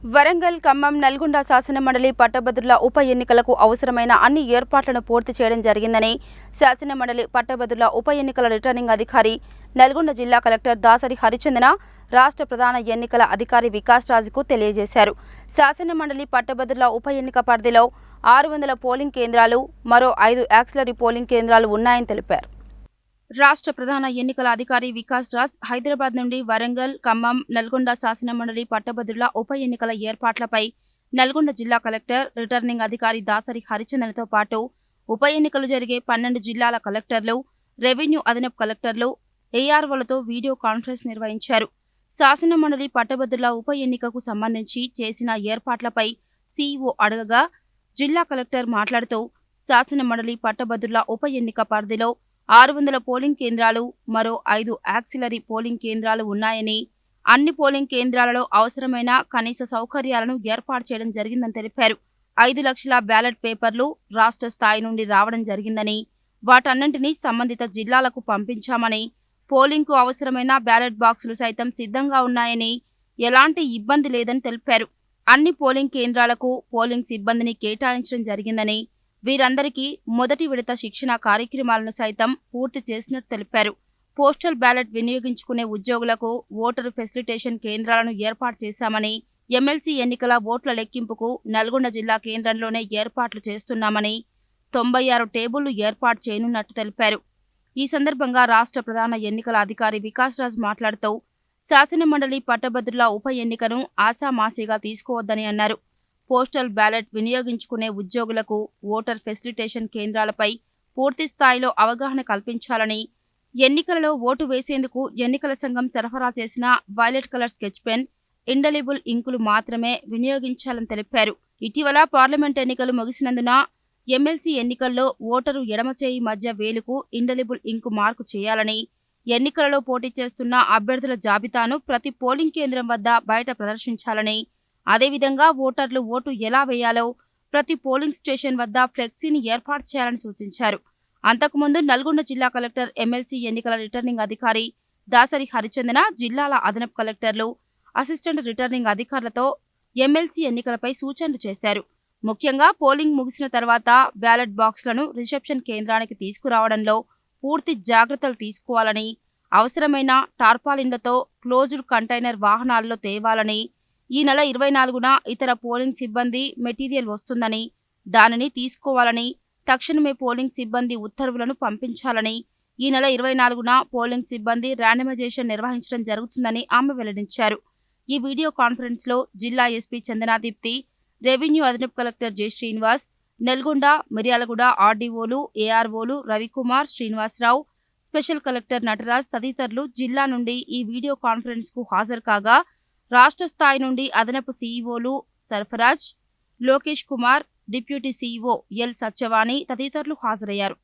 వరంగల్, ఖమ్మం, నల్గొండ శాసన మండలి పట్టభద్రుల ఉప ఎన్నికలకు అవసరమైన అన్ని ఏర్పాట్లను పూర్తి చేయడం జరిగిందని శాసన మండలి పట్టభద్రుల ఉప ఎన్నికల రిటర్నింగ్ అధికారి నల్గొండ జిల్లా కలెక్టర్ దాసరి హరిచందన రాష్ట్ర ప్రధాన ఎన్నికల అధికారి వికాస్ రాజుకు తెలియజేశారు. శాసన మండలి పట్టభద్రుల ఉప ఎన్నిక పరిధిలో 600 పోలింగ్ కేంద్రాలు, మరో 5 యాక్సిలరీ పోలింగ్ కేంద్రాలు ఉన్నాయని తెలిపారు. రాష్ట్ర ప్రధాన ఎన్నికల అధికారి వికాస్ రాజ్ హైదరాబాద్ నుండి వరంగల్, ఖమ్మం, నల్గొండ శాసన మండలి పట్టభద్రుల ఉప ఎన్నికల ఏర్పాట్లపై నల్గొండ జిల్లా కలెక్టర్, రిటర్నింగ్ అధికారి దాసరి హరిచందనతో పాటు ఉప ఎన్నికలు జరిగే 12 జిల్లాల కలెక్టర్లు, రెవెన్యూ అదనపు కలెక్టర్లు, ఏఆర్ఓలతో వీడియో కాన్ఫరెన్స్ నిర్వహించారు. శాసన మండలి పట్టభద్రుల ఉప ఎన్నికకు సంబంధించి చేసిన ఏర్పాట్లపై సీఈఓ అడగగా జిల్లా కలెక్టర్ మాట్లాడుతూ శాసన మండలి పట్టభద్రుల ఉప ఎన్నిక పరిధిలో 600 పోలింగ్ కేంద్రాలు, మరో 5 యాక్సిలరీ పోలింగ్ కేంద్రాలు ఉన్నాయని, అన్ని పోలింగ్ కేంద్రాలలో అవసరమైన కనీస సౌకర్యాలను ఏర్పాటు చేయడం జరిగిందని తెలిపారు. 5 లక్షల బ్యాలెట్ పేపర్లు రాష్ట్ర స్థాయి నుండి రావడం జరిగిందని, వాటన్నింటినీ సంబంధిత జిల్లాలకు పంపించామని, పోలింగ్కు అవసరమైన బ్యాలెట్ బాక్సులు సైతం సిద్ధంగా ఉన్నాయని, ఎలాంటి ఇబ్బంది లేదని తెలిపారు. అన్ని పోలింగ్ కేంద్రాలకు పోలింగ్ సిబ్బందిని కేటాయించడం జరిగిందని, వీరందరికీ మొదటి విడత శిక్షణ కార్యక్రమాలను సైతం పూర్తి చేసినట్టు తెలిపారు. పోస్టల్ బ్యాలెట్ వినియోగించుకునే ఉద్యోగులకు ఓటరు ఫెసిలిటేషన్ కేంద్రాలను ఏర్పాటు చేశామని, ఎమ్మెల్సీ ఎన్నికల ఓట్ల లెక్కింపుకు నల్గొండ జిల్లా కేంద్రంలోనే ఏర్పాట్లు చేస్తున్నామని, 96 టేబుళ్లు ఏర్పాటు చేయనున్నట్టు తెలిపారు. ఈ సందర్భంగా రాష్ట్ర ప్రధాన ఎన్నికల అధికారి వికాస్ రాజ్ మాట్లాడుతూ శాసన మండలి పట్టభద్రుల ఉప ఎన్నికను ఆశామాషీగా తీసుకోవద్దని అన్నారు. పోస్టల్ బ్యాలెట్ వినియోగించుకునే ఉద్యోగులకు ఓటర్ ఫెసిలిటేషన్ కేంద్రాలపై పూర్తి స్థాయిలో అవగాహన కల్పించాలని, ఎన్నికలలో ఓటు వేసేందుకు ఎన్నికల సంఘం సరఫరా చేసిన violet colour sketch pen, indelible ఇంకులు మాత్రమే వినియోగించాలని తెలిపారు. ఇటీవల పార్లమెంట్ ఎన్నికలు ముగిసినందున ఎమ్మెల్సీ ఎన్నికల్లో ఓటరు ఎడమ చేయి మధ్య వేలుకు ఇండెలిబుల్ ఇంకు మార్కు చేయాలని, ఎన్నికలలో పోటీ చేస్తున్న అభ్యర్థుల జాబితాను ప్రతి పోలింగ్ కేంద్రం వద్ద బయట ప్రదర్శించాలని, అదేవిధంగా ఓటర్లు ఓటు ఎలా వేయాలో ప్రతి పోలింగ్ స్టేషన్ వద్ద ఫ్లెక్సీని ఏర్పాటు చేయాలని సూచించారు. అంతకుముందు నల్గొండ జిల్లా కలెక్టర్ ఎమ్మెల్సీ ఎన్నికల రిటర్నింగ్ అధికారి దాసరి హరిచందన జిల్లాల అదనపు కలెక్టర్లు, అసిస్టెంట్ రిటర్నింగ్ అధికారులతో ఎమ్మెల్సీ ఎన్నికలపై సూచనలు చేశారు. ముఖ్యంగా పోలింగ్ ముగిసిన తర్వాత బ్యాలెట్ బాక్సులను రిసెప్షన్ కేంద్రానికి తీసుకురావడంలో పూర్తి జాగ్రత్తలు తీసుకోవాలని, అవసరమైన టార్పాలిన్లతో క్లోజ్డ్ కంటైనర్ వాహనాల్లో తేవాలని, ఈ నెల 24న ఇతర పోలింగ్ సిబ్బంది మెటీరియల్ వస్తుందని, దానిని తీసుకోవాలని, తక్షణమే పోలింగ్ సిబ్బంది ఉత్తర్వులను పంపించాలని, ఈ నెల 24న పోలింగ్ సిబ్బంది ర్యాండమైజేషన్ నిర్వహించడం జరుగుతుందని ఆమె వెల్లడించారు. ఈ వీడియో కాన్ఫరెన్స్లో జిల్లా ఎస్పీ చందనాదీప్తి, రెవెన్యూ అదనపు కలెక్టర్ జె శ్రీనివాస్, నల్గొండ, మిర్యాలగూడ ఆర్డీఓలు, ఏఆర్ఓలు రవికుమార్, శ్రీనివాసరావు, స్పెషల్ కలెక్టర్ నటరాజ్ తదితరులు జిల్లా నుండి ఈ వీడియో కాన్ఫరెన్స్కు హాజరు కాగా, రాష్ట్ర స్థాయి నుండి అదనపు సీఈఓలు Sarfaraz, Lokesh Kumar, deputy CEO L Satyavani తదితరులు హాజరయ్యారు.